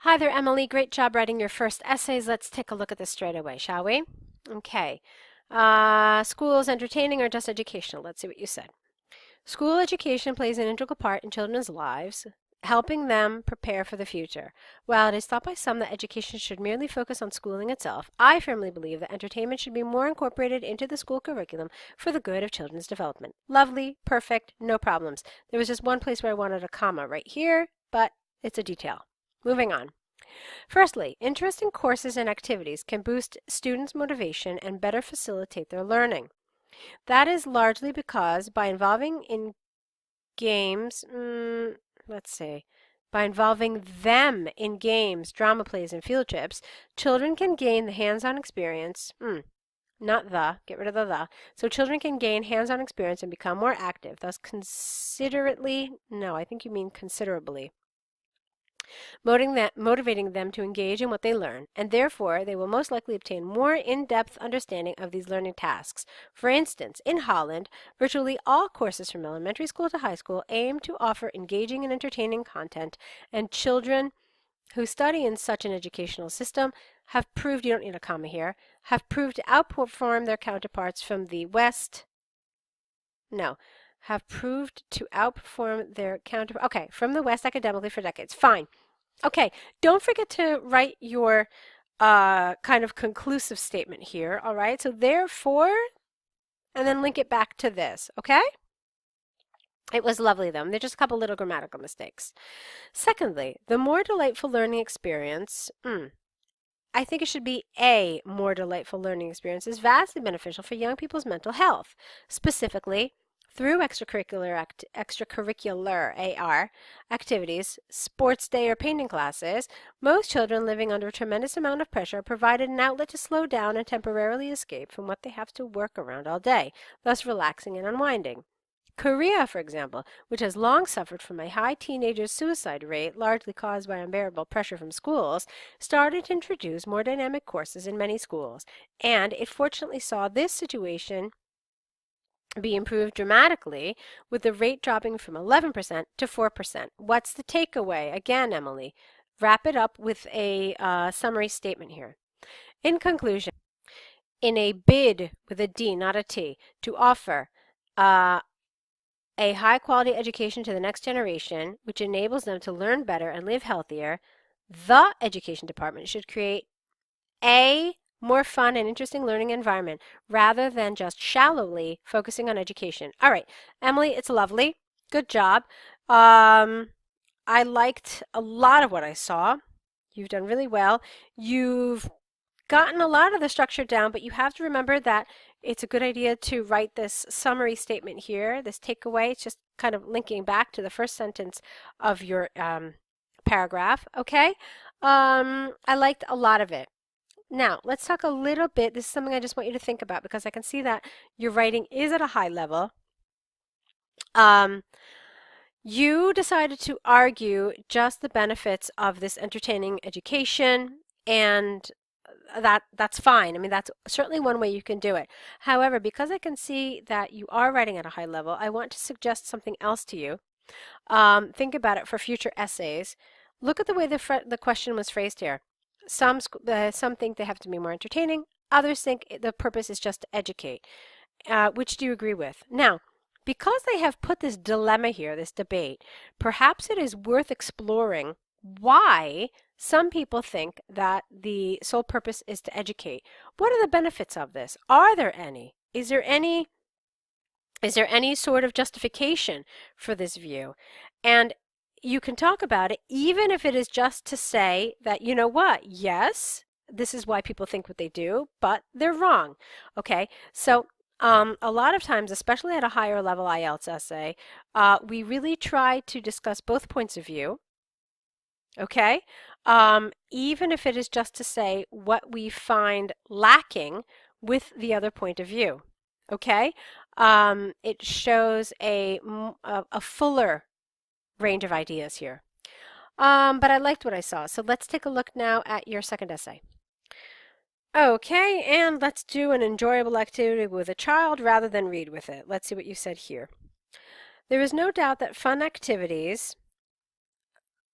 Hi there, Emily. Great job writing your first essays. Let's take a look at this straight away, shall we? Okay. School is entertaining or just educational? Let's see what you said. School education plays an integral part in children's lives, helping them prepare for the future. While it is thought by some that education should merely focus on schooling itself, I firmly believe that entertainment should be more incorporated into the school curriculum for the good of children's development. Lovely, perfect, no problems. There was just one place where I wanted a comma right here, but it's a detail. Moving on. Firstly, interest in courses and activities can boost students' motivation and better facilitate their learning. That is largely because by involving in games, by involving them in games, drama plays, and field trips, children can gain the hands-on experience. Not the, get rid of the. So children can gain hands-on experience and become more active, thus considerately, no, I think you mean considerably, motivating them to engage in what they learn, and therefore they will most likely obtain more in-depth understanding of these learning tasks. For instance, in Holland, virtually all courses from elementary school to high school aim to offer engaging and entertaining content, and children who study in such an educational system have proved, you don't need a comma here, have proved to outperform their counterparts from the West, no, have proved to outperform their from the West academically for decades. Fine. Okay, don't forget to write your kind of conclusive statement here, all right? So therefore, and then link it back to this, okay? It was lovely, though. There's just a couple little grammatical mistakes. Secondly, the more delightful learning experience, I think it should be a more delightful learning experience is vastly beneficial for young people's mental health, specifically through extracurricular AR activities, sports day or painting classes. Most children living under a tremendous amount of pressure are provided an outlet to slow down and temporarily escape from what they have to work around all day, thus relaxing and unwinding. Korea, for example, which has long suffered from a high teenager suicide rate, largely caused by unbearable pressure from schools, started to introduce more dynamic courses in many schools, and it fortunately saw this situation be improved dramatically, with the rate dropping from 11% to 4%. What's the takeaway? Again, Emily, wrap it up with a summary statement here. In conclusion, in a bid with a D, not a T, to offer a high-quality education to the next generation, which enables them to learn better and live healthier, the education department should create a more fun and interesting learning environment rather than just shallowly focusing on education. All right, Emily, it's lovely. Good job. I liked a lot of what I saw. You've done really well. You've gotten a lot of the structure down, but you have to remember that it's a good idea to write this summary statement here, this takeaway. It's just kind of linking back to the first sentence of your paragraph, okay? I liked a lot of it. Now, let's talk a little bit. This is something I just want you to think about because I can see that your writing is at a high level. You decided to argue just the benefits of this entertaining education, and that's fine. I mean, that's certainly one way you can do it. However, because I can see that you are writing at a high level, I want to suggest something else to you. Think about it for future essays. Look at the way the question was phrased here. Some think they have to be more entertaining. Others think the purpose is just to educate. Which do you agree with? Now, because they have put this dilemma here, this debate, perhaps it is worth exploring why some people think that the sole purpose is to educate. What are the benefits of this? Are there any? Is there any sort of justification for this view? And you can talk about it even if it is just to say that, you know what, yes, this is why people think what they do, but they're wrong. Okay, so a lot of times, especially at a higher level IELTS essay, we really try to discuss both points of view. Okay, even if it is just to say what we find lacking with the other point of view. Okay, it shows a fuller range of ideas here. But I liked what I saw, so let's take a look now at your second essay. Okay, and let's do an enjoyable activity with a child rather than read with it. Let's see what you said here. There is no doubt that fun activities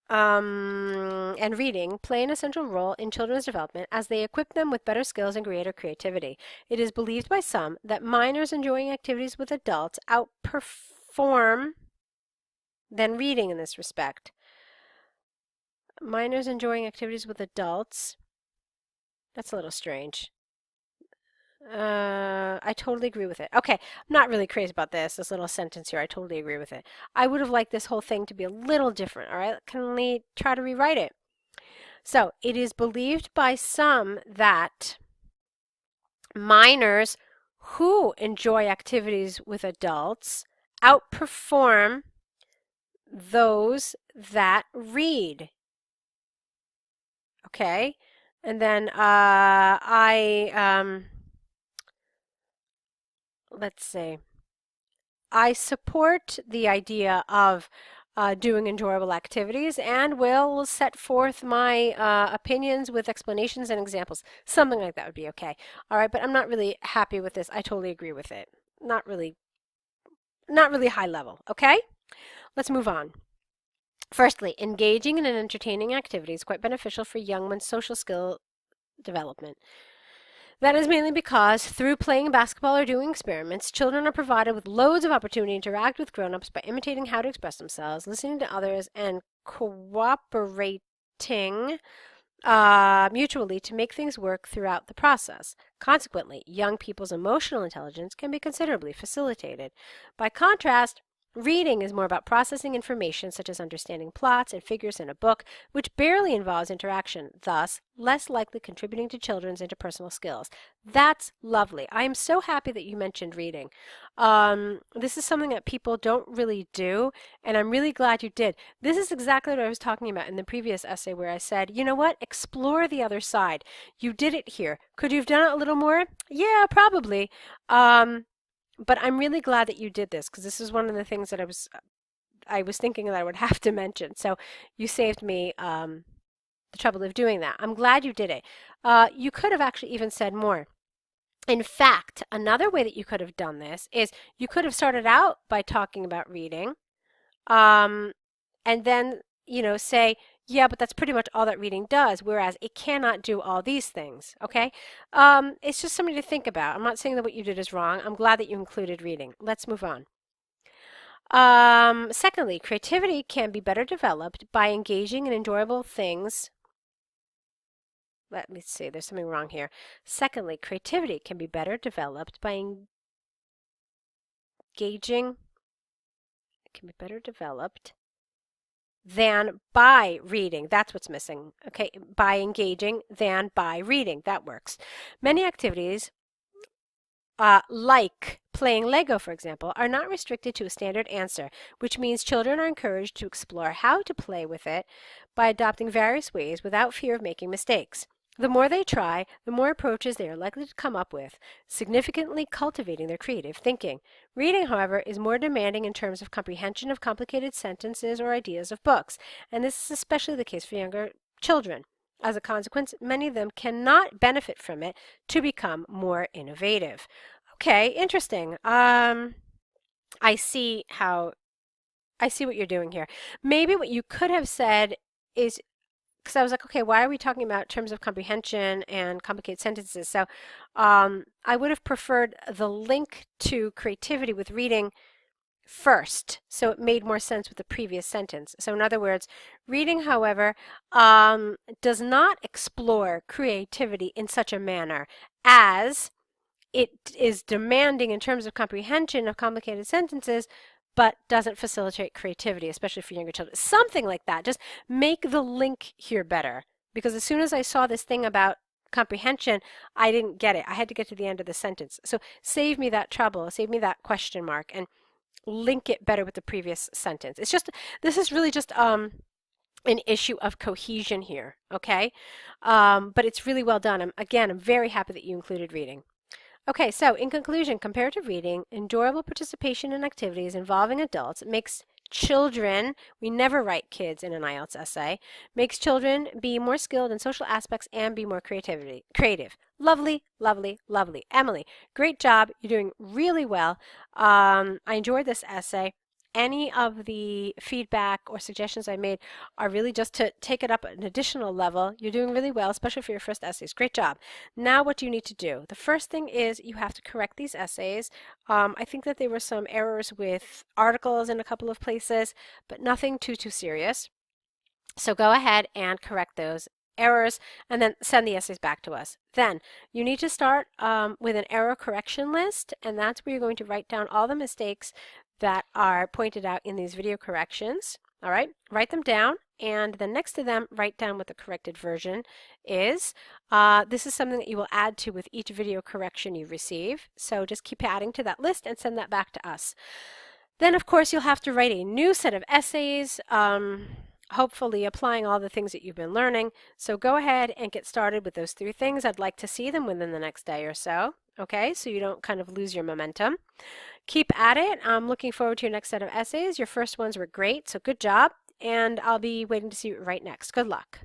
and reading play an essential role in children's development as they equip them with better skills and greater creativity. It is believed by some that minors enjoying activities with adults outperform than reading in this respect. Minors enjoying activities with adults. That's a little strange. I totally agree with it. Okay, I'm not really crazy about this little sentence here. I totally agree with it. I would have liked this whole thing to be a little different, all right? Can we try to rewrite it? So, it is believed by some that minors who enjoy activities with adults outperform those that read. Okay? And then let's see. I support the idea of doing enjoyable activities and will set forth my opinions with explanations and examples. Something like that would be okay. All right, but I'm not really happy with this. I totally agree with it. Not really high level, okay? Let's move on. Firstly, engaging in an entertaining activity is quite beneficial for young one's social skill development. That is mainly because through playing basketball or doing experiments, children are provided with loads of opportunity to interact with grown-ups by imitating how to express themselves, listening to others, and cooperating mutually to make things work throughout the process. Consequently, young people's emotional intelligence can be considerably facilitated. By contrast, reading is more about processing information, such as understanding plots and figures in a book, which barely involves interaction, thus less likely contributing to children's interpersonal skills. That's lovely. I am so happy that you mentioned reading. This is something that people don't really do, and I'm really glad you did. This is exactly what I was talking about in the previous essay where I said, you know what, explore the other side. You did it here. Could you have done it a little more? Yeah, probably. But I'm really glad that you did this because this is one of the things that I was thinking that I would have to mention. So you saved me the trouble of doing that. I'm glad you did it. You could have actually even said more. In fact, another way that you could have done this is you could have started out by talking about reading, and then, say, yeah, but that's pretty much all that reading does, whereas it cannot do all these things, okay? It's just something to think about. I'm not saying that what you did is wrong. I'm glad that you included reading. Let's move on. Secondly, creativity can be better developed by engaging in enjoyable things. Let me see, there's something wrong here. Secondly, creativity can be better developed by engaging, it can be better developed than by reading. That's what's missing. Okay, by engaging than by reading. That works. Many activities, like playing Lego, for example, are not restricted to a standard answer, which means children are encouraged to explore how to play with it by adopting various ways without fear of making mistakes. The more they try, the more approaches they are likely to come up with, significantly cultivating their creative thinking. Reading, however, is more demanding in terms of comprehension of complicated sentences or ideas of books, and this is especially the case for younger children. As a consequence, many of them cannot benefit from it to become more innovative. Okay, interesting. I see what you're doing here. Maybe what you could have said is, because I was like, okay, why are we talking about terms of comprehension and complicated sentences? So I would have preferred the link to creativity with reading first, so it made more sense with the previous sentence. So in other words, reading, however, does not explore creativity in such a manner as it is demanding in terms of comprehension of complicated sentences, but doesn't facilitate creativity, especially for younger children. Something like that. Just make the link here better. Because as soon as I saw this thing about comprehension, I didn't get it. I had to get to the end of the sentence. So save me that trouble, save me that question mark, and link it better with the previous sentence. This is really just an issue of cohesion here, okay? But it's really well done. I'm very happy that you included reading. Okay, so in conclusion, comparative reading, enjoyable participation in activities involving adults makes children, we never write kids in an IELTS essay, makes children be more skilled in social aspects and be more creative. Lovely, lovely, lovely. Emily, great job. You're doing really well. I enjoyed this essay. any of the feedback or suggestions I made are really just to take it up an additional level. You're doing really well, especially for your first essays. Great job. Now what do you need to do? The first thing is you have to correct these essays. I think that there were some errors with articles in a couple of places, but nothing too serious. So go ahead and correct those errors and then send the essays back to us. Then you need to start with an error correction list, and that's where you're going to write down all the mistakes that are pointed out in these video corrections. All right, write them down, and then next to them, write down what the corrected version is. This is something that you will add to with each video correction you receive. So just keep adding to that list and send that back to us. Then, of course, you'll have to write a new set of essays, hopefully applying all the things that you've been learning. So go ahead and get started with those 3 things. I'd like to see them within the next day or so, okay, so you don't kind of lose your momentum. Keep at it. I'm looking forward to your next set of essays. Your first ones were great, so good job, and I'll be waiting to see you right next. Good luck.